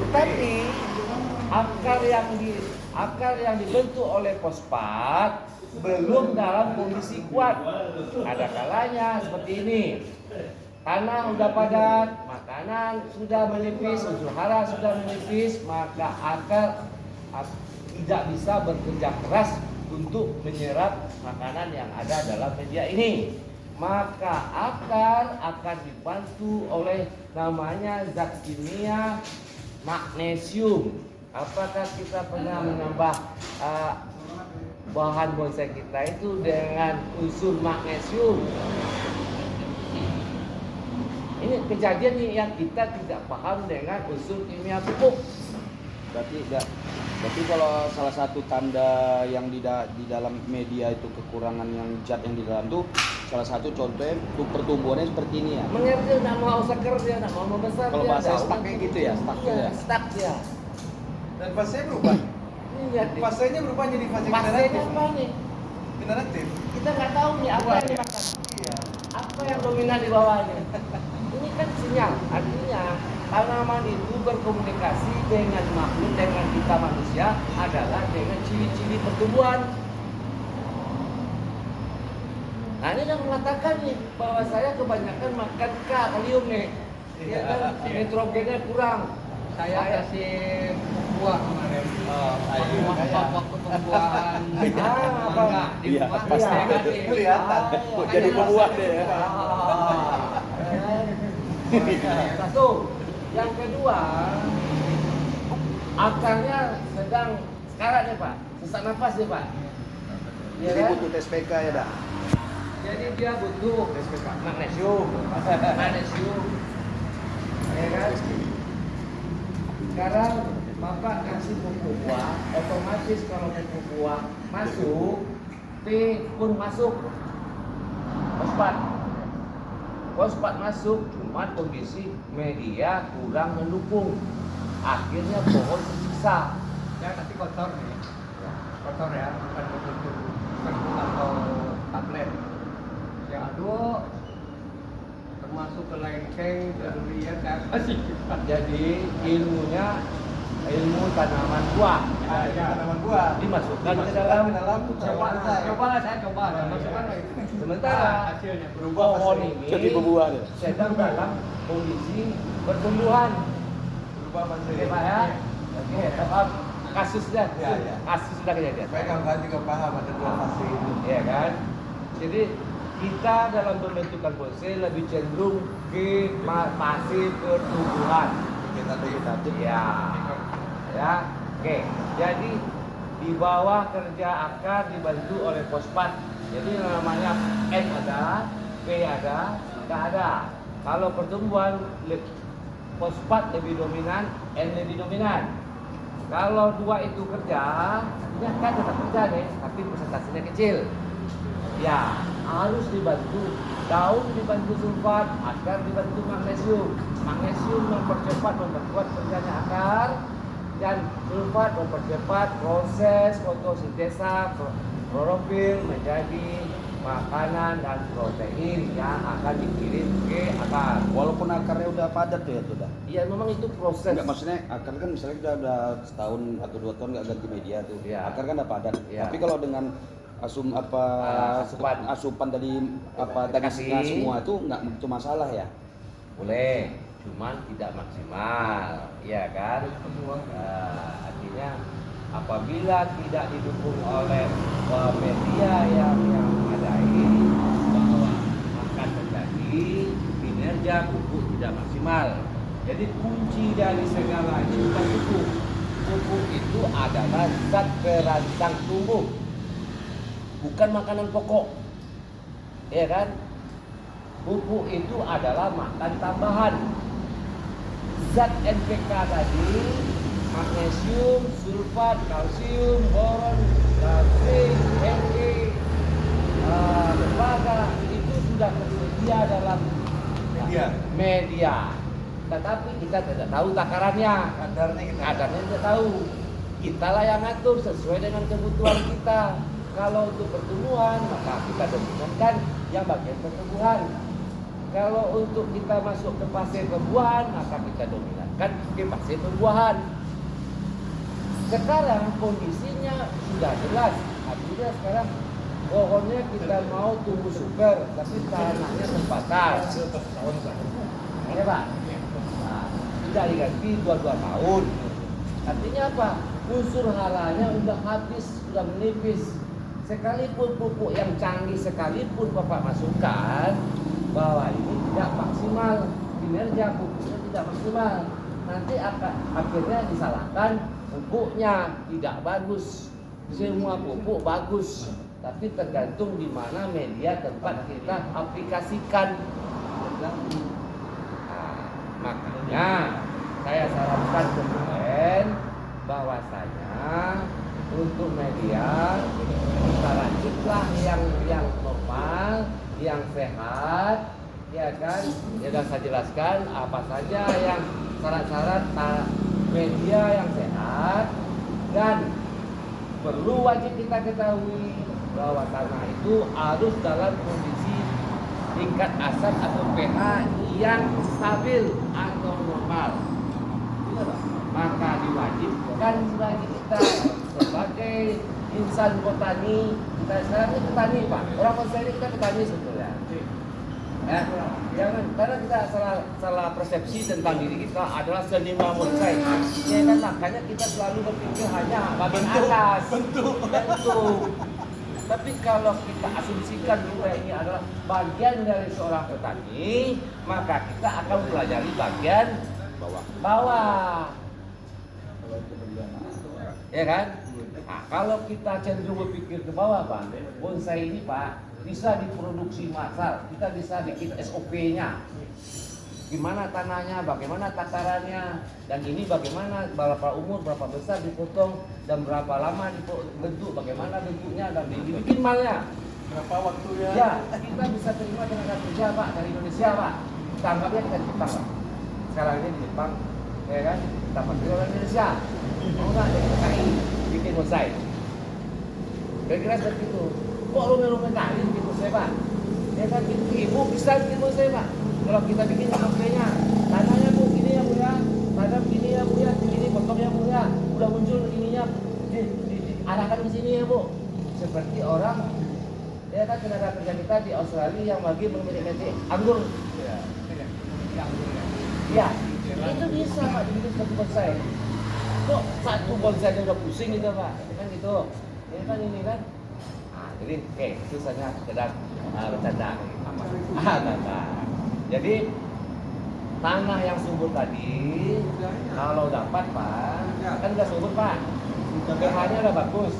Tapi akar yang dibentuk oleh fosfat belum dalam kondisi kuat. Ada kalanya seperti ini. Tanah sudah padat, makanan sudah menipis, unsur hara sudah menipis, maka akar tidak bisa bekerja keras untuk menyerap makanan yang ada dalam media ini. Maka akar akan dibantu oleh namanya zat kimia magnesium. Apakah kita pernah menambah bahan bonsai kita itu dengan unsur magnesium? Ini kejadian nih yang kita tidak paham dengan unsur kimia pupuk. Berarti kalau salah satu tanda yang di dalam media itu kekurangan yang zat yang di dalam itu, salah satu contohnya pertumbuhannya seperti ini ya. Mengerti, tidak mau seger dia, tidak mau membesar. Kalau dia, bahasa stucknya gitu ya, stuck dia. Dan fasenya berubah. Iya, Fasenya berubah jadi fase fasenya generatif. apa nih? Generatif. Kita nggak tahu nih apa yang dimakan. Iya. Apa yang dominan di bawahnya? Ini kan sinyal, artinya tanaman itu berkomunikasi dengan makhluk, dengan kita manusia adalah dengan ciri-ciri pertumbuhan. Nah ini yang mengatakan nih bahwa saya kebanyakan makan kalium nih, ya kan nitrogennya kurang. Saya kasih buah kemarin. Waktu pembuahan apa? Iya, pasti kelihatan. Kok jadi pembuah deh ya. Satu, yang kedua, akarnya sedang sekarat nih Pak, sesak nafas nih Pak. Ya Jadi kan? butuh tes PK ya dah. Jadi dia butuh magnesium, ya kan? Sekarang Bapak kasih pupuk buah, otomatis kalau pupuk buah masuk, P pun masuk, fosfat masuk, cuma kondisi media kurang mendukung, akhirnya pohon tersiksa. Ya tapi kotor nih, kotor ya, bukan betul serbuk atau tablet. Ya aduk, termasuk ke lengkeng, ke durian, saya kasih. Jadi ilmu tanaman buah Tanaman buah. dimasukkan ke dalam Coba saya coba, masukkan lagi. sementara Hasilnya berubah pohon fase. ini Jadi pembuah deh. sedang dalam kondisi pertumbuhan. Berubah fase. Oke Pak ya. Oke, tetap kasusnya, Ya, ya. kasus sudah kejadian. Supaya kawan-kawan juga paham ada dua fase itu. Ya kan? Jadi kita dalam pembentukan bonsai lebih cenderung ke fase pertumbuhan. Vegetatif. Ya. Ya. Oke. Jadi di bawah kerja akar dibantu oleh fosfat. Jadi yang namanya N ada, P ada, K ada. Kalau pertumbuhan fosfat lebih dominan, N lebih dominan. Kalau dua itu kerja, ini kan tetap kerja nih, tapi persentasenya kecil. Ya, harus dibantu. Daun dibantu sulfat, akar dibantu magnesium. Magnesium memperkuat kerjanya akar, dan sulfat mempercepat proses fotosintesa klorofil menjadi makanan dan protein yang akan dikirim ke akar. Walaupun akarnya udah padat tuh ya tuh dah. Iya, memang itu proses. Enggak, maksudnya akar kan misalnya kita udah setahun atau 2 tahun nggak ganti media tuh. Iya. Akar kan udah padat. Iya. Tapi kalau dengan asupan dari Dikasih. semua itu nggak begitu masalah ya. Boleh, cuman tidak maksimal, ya kan? Artinya apabila tidak didukung oleh media yang memadai, bahwa akan terjadi kinerja pupuk tidak maksimal. Jadi kunci dari segala itu bukan pupuk. Pupuk itu adalah zat perangsang tumbuh, bukan makanan pokok, ya kan? Pupuk itu adalah makan tambahan. Zat NPK tadi, magnesium, sulfat, kalsium, boron, zinc, Mg, tembaga itu sudah tersedia dalam media. Tetapi kita tidak tahu takarannya. Kadarnya tidak tahu. Kitalah yang ngatur sesuai dengan kebutuhan kita. Kalau untuk pertumbuhan, maka kita dominankan yang bagian pertumbuhan. Kalau untuk kita masuk ke pasir perbuahan, maka kita dominankan ke pasir perbuahan. Sekarang kondisinya sudah jelas. Artinya sekarang pohonnya kita mau tumbuh super, tapi tanahnya terbatas. Ya Pak? Nah, sudah diganti 22 tahun. Artinya apa? Unsur haranya sudah habis, sudah menipis. Sekalipun pupuk yang canggih sekalipun Bapak masukkan, bahwa ini tidak maksimal, kinerja pupuknya tidak maksimal. Nanti akhirnya disalahkan pupuknya tidak bagus. Semua pupuk bagus, tapi tergantung di mana media tempat kita aplikasikan. Nah, makanya saya sarankan kemarin bahwasanya untuk media kita lanjutlah yang normal, yang sehat, ya kan? Ya sudah saya jelaskan apa saja yang syarat-syarat media yang sehat, dan perlu wajib kita ketahui bahwa tanah itu harus dalam kondisi tingkat asam atau pH yang stabil atau normal. Maka diwajibkan bagi kita sebagai insan petani, kita sekarang ini petani Pak, orang Bonsai ini kita petani sebetulnya. Ya, jangan, karena kita salah persepsi tentang diri kita adalah seniman bonsai. Ya kan, makanya kita selalu berpikir hanya bagian atas, bentuk. Tapi kalau kita asumsikan kita ini adalah bagian dari seorang petani, maka kita akan pelajari bagian bawah. Ya kan? Nah, kalau kita cenderung berpikir ke bawah Pak, bonsai ini Pak bisa diproduksi massal, kita bisa bikin SOP-nya. Gimana tanahnya, bagaimana takarannya, dan ini bagaimana, berapa umur, berapa besar dipotong, dan berapa lama dibentuk, bagaimana bentuknya, dan dibikin malnya. Berapa waktunya? Ya, kita bisa terima tenaga kerja Pak dari Indonesia Pak. Tanggapnya kita di Jepang Pak. Sekarang ini di Jepang, ya kan? Kita pakai orang Indonesia. Mau nggak jadi KI bikin bonsai? Kira-kira seperti itu. Kok rumah-rumah kali bikin bonsai Pak? Ya kan, ibu bisa bikin bonsai Pak. Kalau kita bikin SOP-nya, tanahnya Bu gini ya Bu ya, tanam gini ya Bu ya, gini potongnya Bu ya, udah muncul ininya, diarahkan ke sini ya Bu. Seperti orang, ya kan, tenaga kerja kita di Australia yang lagi memetik anggur. Ya, itu bisa Pak dibikin satu bonsai. Kok satu bonsai udah pusing gitu Pak, kan gitu. Ya kan ini kan. Nah, jadi itu saja sekedar bercanda. Jadi tanah yang subur tadi kalau dapat Pak, kan udah subur Pak, pH-nya udah bagus,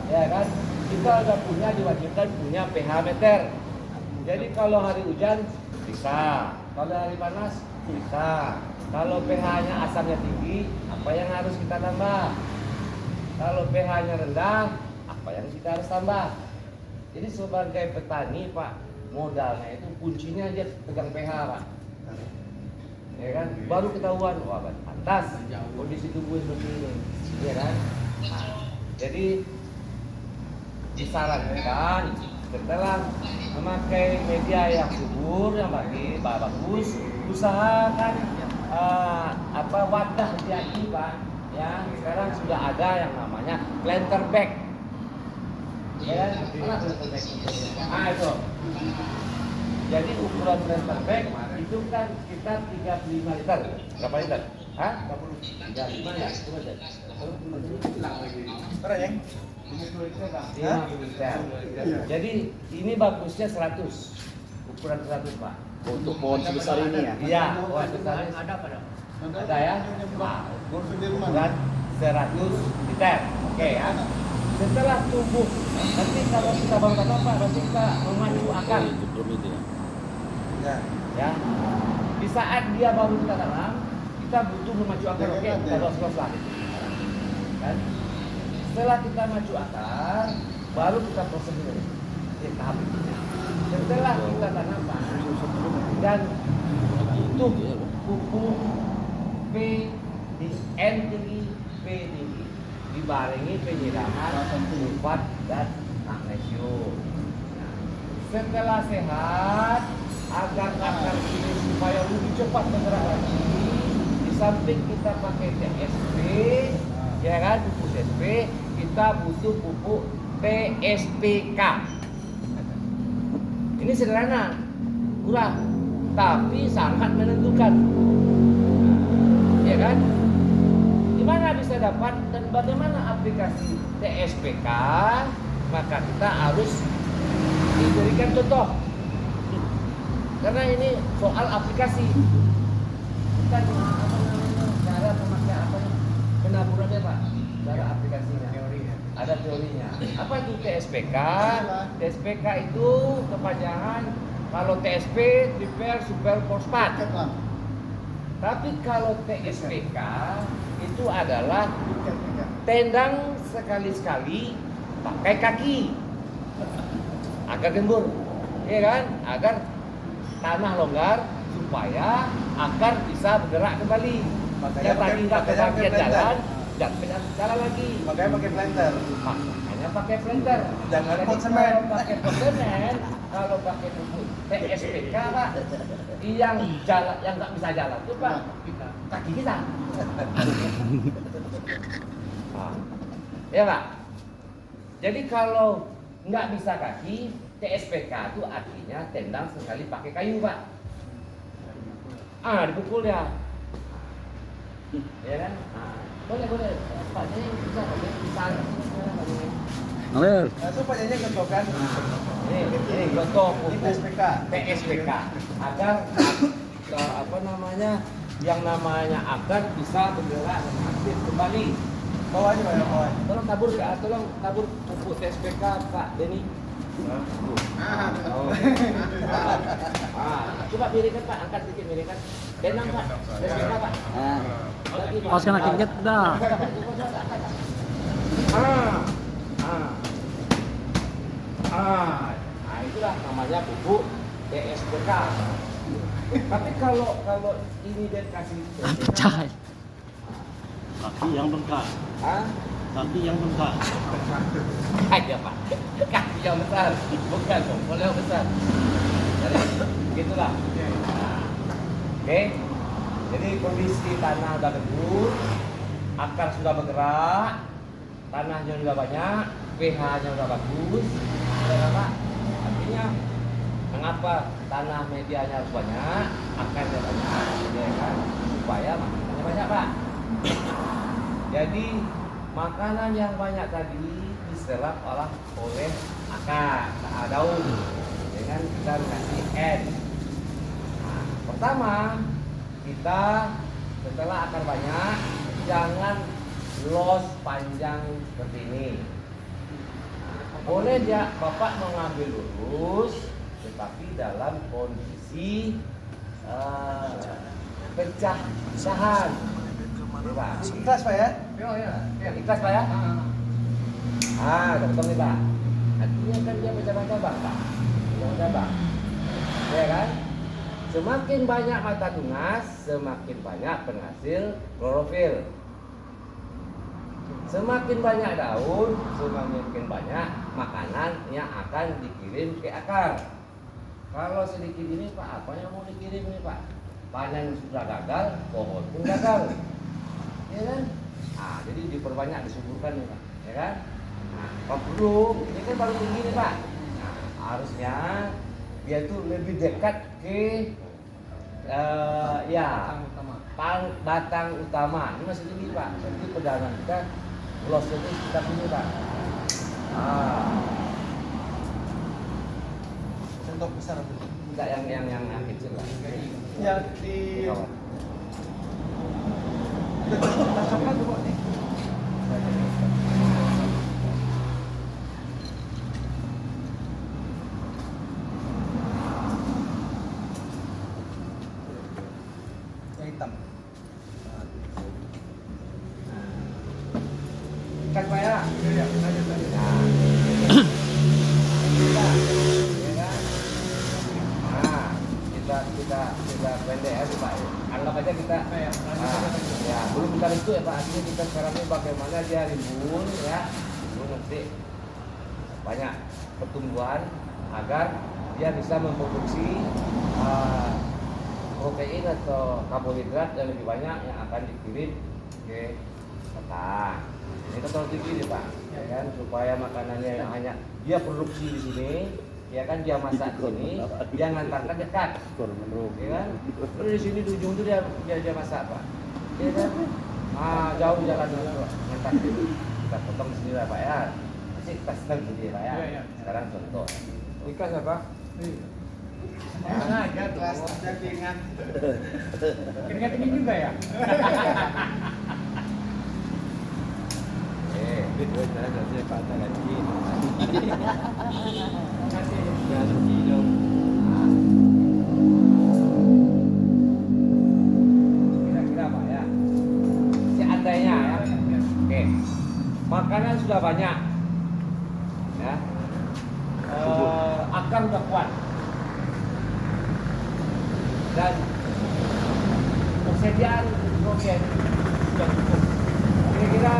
ya kan? Kita udah punya, diwajibkan punya pH meter. Jadi kalau hari hujan bisa, kalau hari panas bisa. Kalau pH-nya asamnya tinggi, apa yang harus kita tambah? Kalau pH-nya rendah, apa yang kita harus tambah? Jadi sebagai petani Pak, modalnya itu kuncinya dia pegang pH Pak, ya kan? Baru ketahuan wah pantas kondisi tubuh seperti ini, ya kan? Nah, jadi disarankan setelah memakai media yang subur, yang bagus, usahakan wadah jadi Pak. Ya, sekarang sudah ada yang namanya planter bag. Ya, mana planter bag? Ah itu. Jadi ukuran planter bag itu kan sekitar 35 liter. Berapa liter? Hah? 35 ya? Coba deh. Berapa ya? 50 liter. Jadi ini bagusnya 100. Ukuran 100 Pak. Untuk pohon sebesar ini ya? Iya, pohon sebesar ini. Ada ya? Nah, ukuran 100 liter. Oke ya. Setelah tumbuh, nanti kalau kita baru tanam Pak, nanti kita memacu akar. Ya. Di saat dia baru kita tanam, kita butuh memacu akar. Oke, kita los-los lah. Kan? Setelah kita maju akar, baru kita proses dulu. Ini tahap berikutnya. Setelah kita tanam Pak, dan butuh pupuk P di N tinggi, P tinggi, dibarengi penyiraman sulfat dan magnesium. Nah, setelah sehat, agar akar ini supaya lebih cepat bergerak lagi, di samping kita pakai TSP, ya kan, pupuk TSP, kita butuh pupuk TSPK. Ini sederhana, murah, tapi sangat menentukan, ya kan? Di mana bisa dapat dan bagaimana aplikasi TSPK? Maka kita harus diberikan contoh. Karena ini soal aplikasi. Kita apa namanya, cara memakai apa penaburannya Pak? Cara aplikasinya. Teori ya. Ada teorinya. Apa itu TSPK? TSPK itu kepanjangan kalau TSP triple super fosfat. Tapi kalau TSPK itu adalah tendang sekali-sekali pakai kaki agar gembur, ya kan? Agar tanah longgar supaya akar bisa bergerak kembali. Makanya Yang tadi nggak makanya kebagian pakai jalan, jangan jalan lagi. Makanya pakai planter. Makanya pakai planter. Jangan Jadi pot semen. kalau pakai pot semen, kalau pakai pupuk TSPK Pak, yang jalan, yang nggak bisa jalan itu Pak, kaki kita. Nah, ya Pak. Jadi kalau nggak bisa kaki, TSPK itu artinya tendang sekali pakai kayu Pak. Dipukul ya. Ya kan? Boleh. Pak, ini bisa Alir. Nah, itu pakainya gentokan. Ini contoh Ini pupuk TSPK. agar apa namanya, yang namanya akar bisa bergerak dan aktif kembali. Bawa aja Pak, bawa aja. Tolong tabur pupuk TSPK Pak Denny. Coba miringkan Pak, angkat sedikit miringkan. Denang Pak, TSPK Pak. Lagi, Pak. Pas kena kengket dah. Nah itulah namanya pupuk TSPK. Tapi kalau ini dan kasih Cai. Kaki yang bengkak, ah, kaki yang bengkak. aja Pak, kaki yang besar, bukan tombol yang besar. Jadi gitulah. Nah, oke. Jadi kondisi tanah udah gembur, akar sudah bergerak, tanahnya sudah banyak, pH-nya sudah bagus. Ya Pak, artinya mengapa tanah medianya harus banyak, akarnya banyak, ya kan? Supaya makanannya banyak Pak. Jadi makanan yang banyak tadi diserap oleh akar, daun, dengan kita kasih N. Nah, pertama kita setelah akar banyak, jangan los panjang seperti ini. Boleh ya Bapak mengambil lurus, tetapi dalam kondisi pecah-pecahan. Ikhlas Pak ya? Ya. Ikhlas Pak ya? Udah potong nih Pak. Artinya kan dia bercabang-cabang Pak. Bercabang-cabang. Ya kan? Semakin banyak mata tunas, semakin banyak penghasil klorofil. Semakin banyak daun, semakin banyak makanan yang akan dikirim ke akar. Kalau sedikit ini Pak, apa yang mau dikirim nih Pak? Panen sudah gagal, pohon pun gagal. Ya kan? Jadi diperbanyak, disuburkan nih Pak. Ya kan? Kalau perlu, ini kan baru tinggi nih Pak. Harusnya dia tuh lebih dekat ke batang utama. Ini masih tinggi Pak. Berarti pedanan kita losnya itu kita punya Pak. Contoh besar tuh. Enggak yang kecil lah. Yang di Kawan. coklat tuh Pak nih. Yang hitam. Kan Pak ya? Iya, lanjut. Kita pendek aja Pak. Anggap aja kita belum kita itu ya Pak. Artinya kita sekarang ini bagaimana dia rimbun ya, rimbun nanti banyak pertumbuhan agar dia bisa memproduksi protein atau karbohidrat yang lebih banyak yang akan dikirim ke otak. Ini kontrol tinggi nih Pak, ya kan, supaya makanannya yang hanya dia produksi di sini, ya kan, dia masak di sini, dia ngantarkan dekat, ya kan. Terus di sini di ujung itu dia masak Pak, ya kan. Jauh jalan untuk ngantar kita potong di sini lah Pak ya. Masih kita sedang sendiri Pak ya. Iya. Sekarang contoh. Ikan apa? Sengaja tuh. Keringat. Keringat ini juga ya? Itu sekarang harusnya Pak lagi. Kasih. Jangan hidup. Kira-kira Pak ya. Seandainya ya. Oke. Makanan sudah banyak. Ya. Akar sudah kuat. Dan persediaan nitrogen sudah cukup. Kira-kira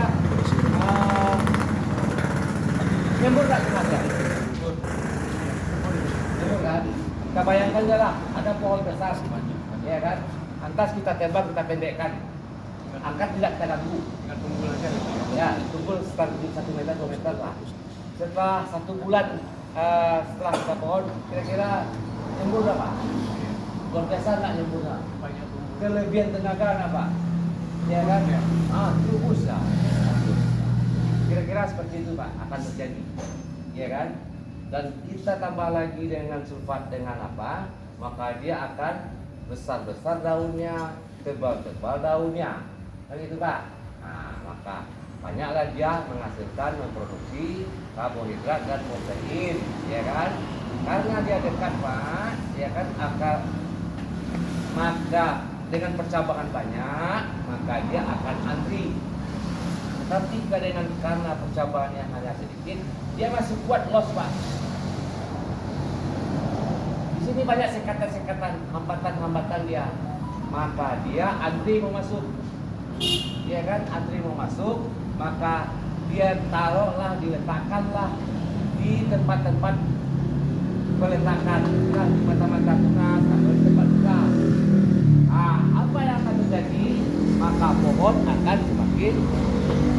nyembur tak sengaja? Nyembur kan? Kita bayangkan aja lah, ada pohon besar, ya kan? Lantas kita tembak, kita pendekkan. Angkat tidak kita ganggu. Tinggal tunggu aja gitu ya. Ya, tumpul sekitar 1 meter, 2 meter lah. Setelah 1 bulan setelah kita pohon, kira-kira nyembur nggak Pak? Luar biasa nggak nyembur nggak? Banyak tunggu. Kelebihan tenaga nggak Pak? Ya kan? Terus ya. Kira-kira seperti itu Pak akan terjadi, ya kan? Dan kita tambah lagi dengan sulfat dengan apa? Maka dia akan besar-besar daunnya, tebal-tebal daunnya, kan itu Pak. Maka banyaklah dia menghasilkan memproduksi karbohidrat dan protein, ya kan? Karena dia dekat Pak, ya kan, maka dengan percabangan banyak, maka dia akan antri. Tapi karena percabangan yang hanya sedikit, dia masih kuat los Pak. Di sini banyak sekatan-sekatan, hambatan-hambatan dia, maka dia antri mau masuk, ya kan, antri mau masuk, maka dia taruhlah, diletakkanlah di tempat-tempat peletakan, di mata-mata tunas atau di tempat tunas. Apa yang akan terjadi? Maka pohon akan semakin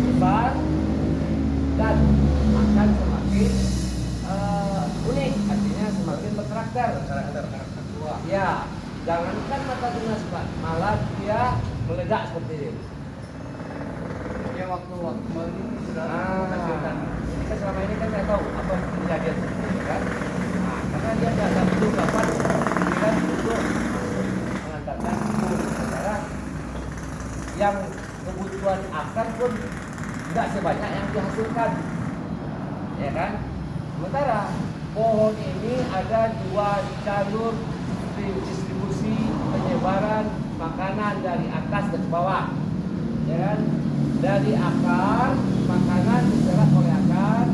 besar dan akan semakin unik, artinya semakin berkarakter. Ya, jangankan mata tunas Pak, malah dia meledak seperti ini. Ya waktu-waktu ini sudah Jadi kan selama ini kan saya tahu apa kejadian seperti ini kan. Karena dia tidak butuh kapan dia untuk mengantarkan kubur. Sementara yang kebutuhan akar pun tidak sebanyak yang dihasilkan, ya kan? Sementara pohon ini ada 2 jalur distribusi penyebaran makanan dari atas ke bawah, ya kan? Dari akar makanan diserap oleh akar,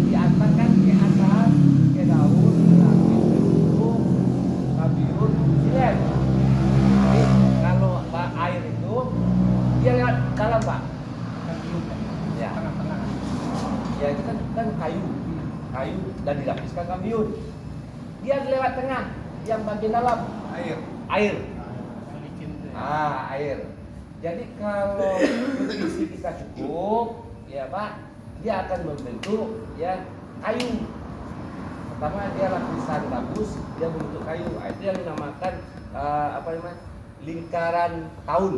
diantarkan ke atas, ke daun, ke buah, kabiun, silet. Jadi kalau air itu dia lewat dalam Pak. Ya. tengah-tengah. Ya itu kan kayu dan dilapiskan kambiun. Dia lewat tengah, yang bagian dalam air. Air. Jadi kalau nutrisi kita cukup, ya Pak, dia akan membentuk ya kayu. Pertama dia lapisan gabus, dia membentuk kayu. Itu yang dinamakan lingkaran tahun.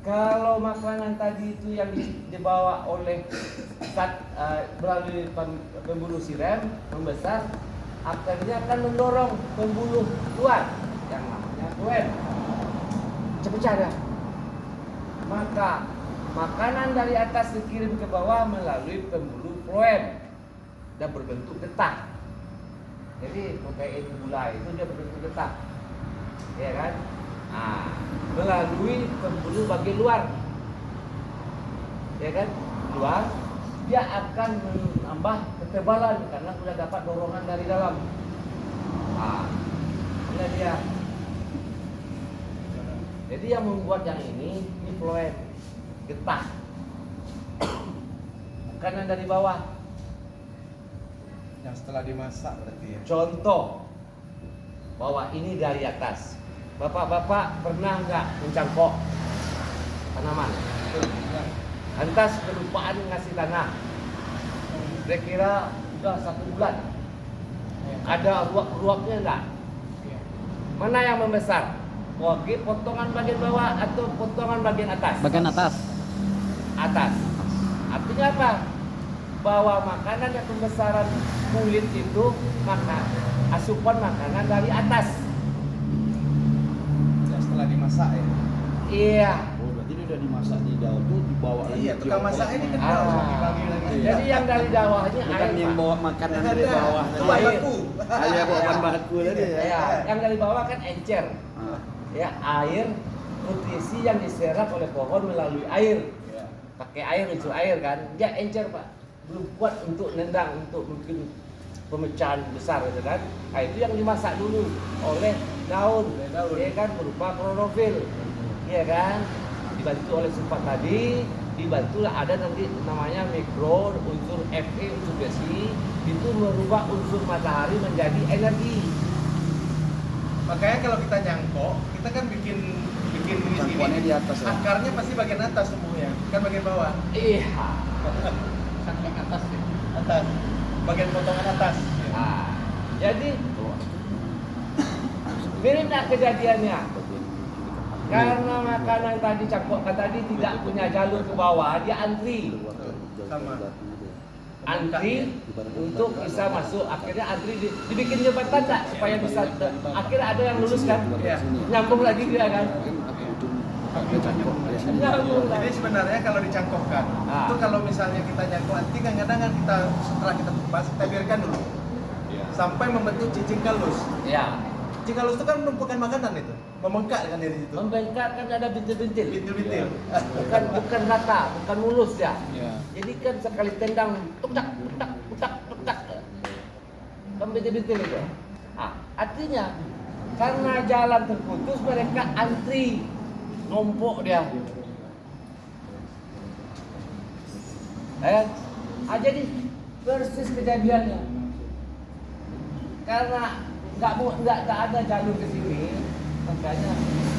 Kalau makanan tadi itu yang dibawa oleh melalui pembuluh siram membesar, akhirnya akan mendorong pembuluh luar yang namanya floem. Pecah dah. Maka makanan dari atas dikirim ke bawah melalui pembuluh floem dan berbentuk getah. Jadi protein gula itu dia berbentuk getah, ya kan? Melalui pembuluh bagian luar, ya kan? Luar, dia akan menambah ketebalan karena sudah dapat dorongan dari dalam. Ini dia. Jadi yang membuat yang ini floem, getah, makanan dari bawah. Yang setelah dimasak berarti ya. Contoh bahwa ini dari atas. Bapak-bapak pernah nggak mencangkok tanaman? Lantas kelupaan ngasih tanah. Kira-kira udah 1 bulan. Ada ruak-ruaknya enggak? Mana yang membesar? Oke, potongan bagian bawah atau potongan bagian atas? Bagian atas. Atas. Artinya apa? Bahwa makanan yang pembesaran kulit itu maka asupan makanan dari atas. Yang setelah dimasak ya. Iya. Oh, berarti ini udah dimasak di daun tuh dibawa lagi. Iya, tukang masak ini kan Ah. tahu bagi-bagi lagi. Jadi yang dari bawahnya Bukan air, yang Pak. bawa makanan dari bawah Itu tadi. bahan Air. baku. Iya, bawa bahan baku tadi ya. Ya, yang dari bawah kan encer. Ah. Ya, air nutrisi yang diserap oleh pohon melalui air. Iya. Pakai air, unsur air kan. Dia encer, Pak. Belum kuat untuk nendang, untuk mungkin pemecahan besar gitu kan. Nah, itu yang dimasak dulu oleh daun, ya kan, berupa klorofil. Iya kan? Dibantu oleh sulfat tadi, dibantulah ada nanti namanya mikro, unsur Fe, unsur besi, itu merubah unsur matahari menjadi energi. Makanya kalau kita nyangkok, kita kan bikin di Cangkuannya sini. di atas ya. Akarnya pasti bagian atas tumbuhnya, kan bagian bawah. Iya. Saking atas ya. Atas. Bagian potongan atas. Nah, jadi miriplah kejadiannya. Karena makanan tadi cangkokkan tadi tidak punya jalur ke bawah, dia antri. Antri untuk bisa masuk. Akhirnya antri dibikin jembatan tak supaya bisa. Akhirnya ada yang lulus kan? Iya. Nyambung lagi dia kan? Nyambung Jadi lagi. sebenarnya kalau dicangkokkan, Ah. itu kalau misalnya kita nyangkok, nanti kadang-kadang kan kita setelah kita kupas, kita biarkan dulu sampai membentuk cicing kalus. Ya, Cicing kalus itu kan menumpukan makanan itu, membengkak kan dari situ. membengkak kan ada bintil-bintil. Bintil-bintil. Bukan rata, bukan mulus ya. Iya. Jadi kan sekali tendang, tuk tak, kan bintil-bintil itu. Ah, artinya karena jalan terputus mereka antri, numpuk dia. Jadi persis kejadiannya. Karena nggak ada jalur ke sini, makanya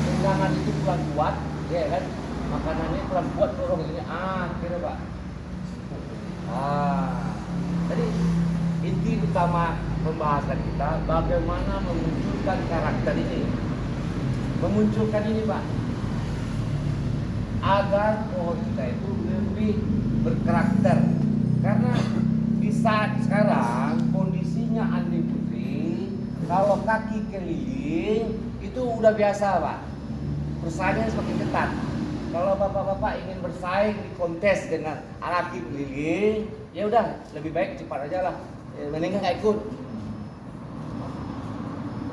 tendangan itu kurang kuat, ya kan? Makanannya kurang kuat dorong ini. Kira Pak. Jadi inti utama pembahasan kita bagaimana memunculkan karakter ini, memunculkan ini Pak, agar pohon kita itu lebih berkarakter. Karena di saat sekarang kondisinya Andi Putri, kalau kaki keliling itu udah biasa Pak, persaingan semakin ketat. Kalau bapak-bapak ingin bersaing di kontes dengan kaki keliling, ya udah lebih baik cepat aja lah, mendingan nggak ikut.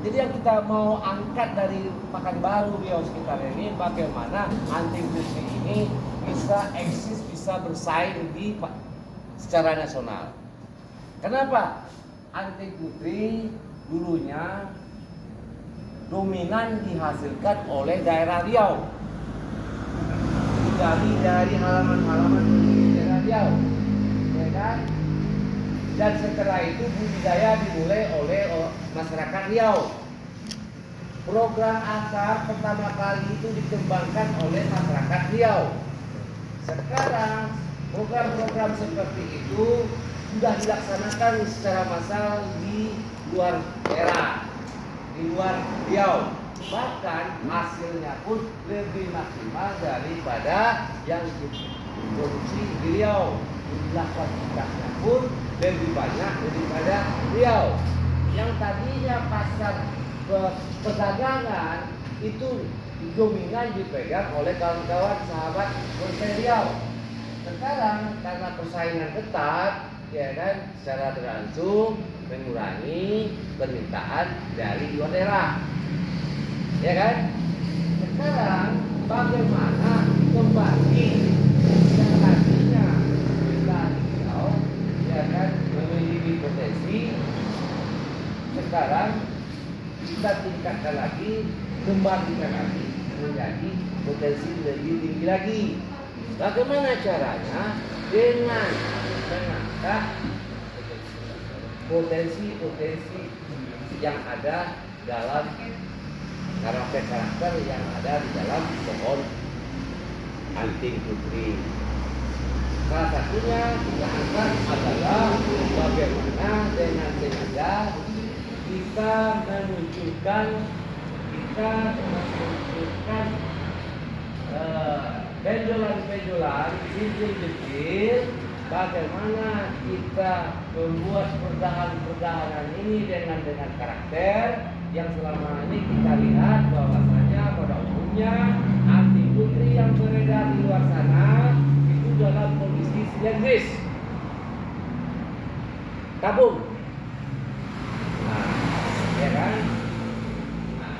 Jadi yang kita mau angkat dari Pekanbaru Riau sekitar ini, bagaimana Anting Putri ini bisa eksis, bisa bersaing di secara nasional. Kenapa? Anting Putri dulunya dominan dihasilkan oleh daerah Riau. Dari halaman-halaman daerah Riau, ya kan? Dan setelah itu budidaya dimulai oleh masyarakat Riau. Program ASAR pertama kali itu dikembangkan oleh masyarakat Riau. Sekarang program-program seperti itu sudah dilaksanakan secara massal di luar daerah, di luar Riau. Bahkan hasilnya pun lebih maksimal daripada yang diproduksi di Riau. Jumlah kuantitasnya pun lebih banyak daripada Riau. Yang tadinya pasar perdagangan itu dominan dipegang oleh kawan-kawan sahabat Bonsai Riau. Sekarang karena persaingan ketat, ya kan, secara berlangsung mengurangi permintaan dari luar daerah. Ya kan? Sekarang bagaimana kembali yang tadinya kita Riau, ya kan, memiliki potensi, sekarang kita tingkatkan lagi, kembalikan lagi menjadi potensi lebih tinggi lagi. Bagaimana caranya? Dengan mengangkat potensi-potensi yang ada dalam karakter-karakter yang ada di dalam pohon anting putri. Salah satunya kita angkat adalah bagaimana dengan sengaja kita menunjukkan benjolan-benjolan, jentil-jentil, bagaimana kita membuat perdahan-perdahanan ini dengan karakter yang selama ini kita lihat bahwasanya pada umumnya anting putri yang beredar di luar sana itu dalam kondisi silindris, tabung. Nah, ya kan? Nah,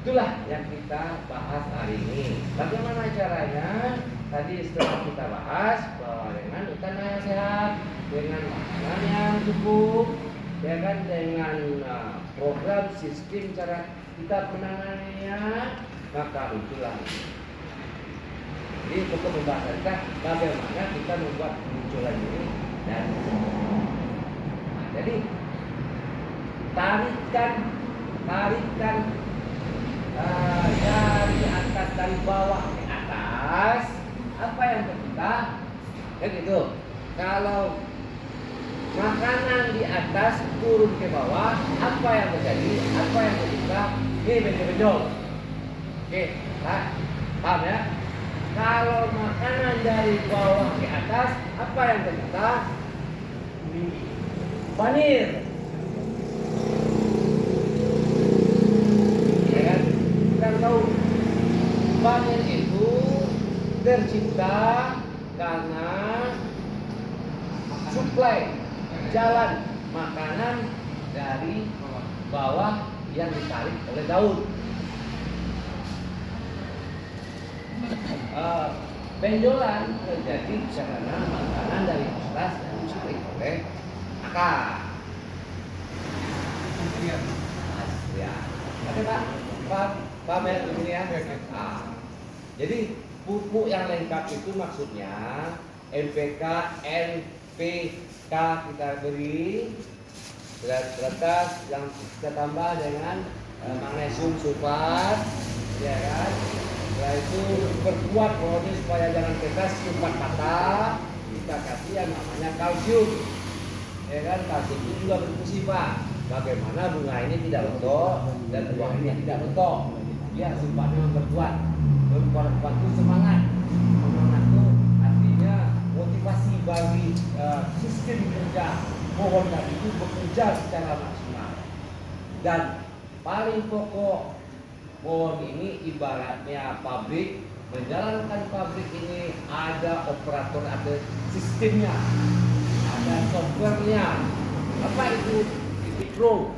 itulah yang kita bahas hari ini. Bagaimana caranya? Tadi setelah kita bahas bahwa dengan ikan yang sehat, dengan makanan yang cukup, ya kan, dengan program sistem cara kita menanganinya, maka itulah. Jadi pokok pembahasan kita bagaimana kita membuat kemunculan ini dan jadi tarikan dari atas, dari bawah ke atas, apa yang tercipta? Kan gitu. Kalau makanan di atas turun ke bawah, apa yang terjadi? Apa yang tercipta? Ini benjol-benjol. Oke, paham ya? Kalau makanan dari bawah ke atas, apa yang tercipta? Panir. Ya kan? Kita tahu panir itu tercipta karena suplai jalan makanan dari bawah yang ditarik oleh daun. Benjolan terjadi karena makanan dari atas yang ditarik oleh akar. Ya, oke Pak, Pak Mer ini ya. Jadi pupuk yang lengkap itu maksudnya NPK, NPK kita beri, teratas yang kita tambah dengan magnesium sulfat, ya kan? Setelah itu perkuat pohonnya supaya jangan keras, sulfat patah, kita kasih yang namanya kalsium, ya kan? Kalsium itu juga berfungsi Pak. Bagaimana bunga ini tidak rontok dan buah ini tidak rontok? Ya, sulfatnya memperkuat. Memperkuat itu semangat. Semangat itu artinya motivasi bagi sistem kerja pohon tadi itu bekerja secara maksimal. Dan paling pokok, pohon ini ibaratnya pabrik. Menjalankan pabrik ini ada operator, ada sistemnya, ada softwarenya. Apa itu? Pro.